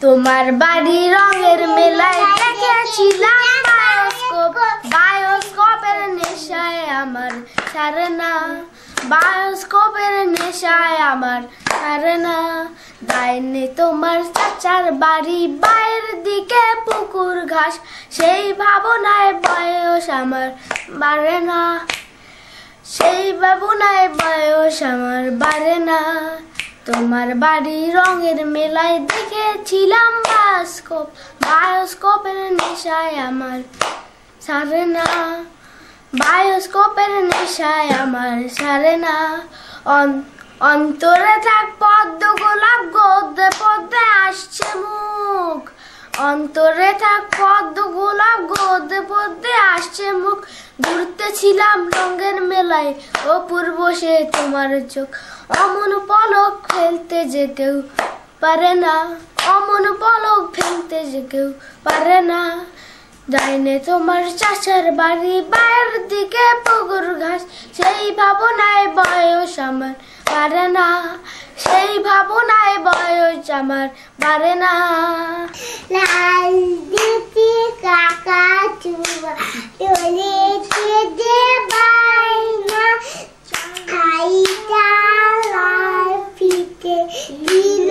তোমার বাড়ি রঙের মেলায় দেখেছিলাম বায়োস্কোপ, বায়োস্কোপের নেশায় আমার সারে না, বায়োস্কোপের নেশায় আমার সারে না। যাইনি তোমার চাচার বাড়ি বাইরের দিকে পুকুর ঘাস, সেই ভাবনায় বয়স আমার বাড়ে না, সেই ভাবনায় বয়স আমার বাড়ে না। তোমার বাড়ি রঙের মেলায় দেখেছিলাম বায়োস্কোপ, বায়োস্কোপের নেশায় আমার সারে না, বায়োস্কোপের নেশায় আমার সারে না। অন্তরে থাক পদ্ম গোলাপ, গদ্যে পদ্মে আসছে মুখ, অন্তরে থাক পদ্ম গোলাপ, গদ্যে পদ্মে আসছে মুখ। ঘুরতে ছিলাম রঙের মেলায়, অপূর্ব সে তোমার চোখ, অমন পলক ফেলতে যে কেউ পারে না, অমন পলক ফেলতে যে কেউ পারে না। যাইনে তোমার চাচার বাড়ি বাইরের দিকে পুকুর ঘাস, সেই ভাবনায় বয়স আমার বাড়ে না, সেই ভাবনায় বয়স আমার বাড়ে না। লাল দিতি কাকাতুয়া তোলেতে দে বাইনা, খাইটা লাল পিঠে দিল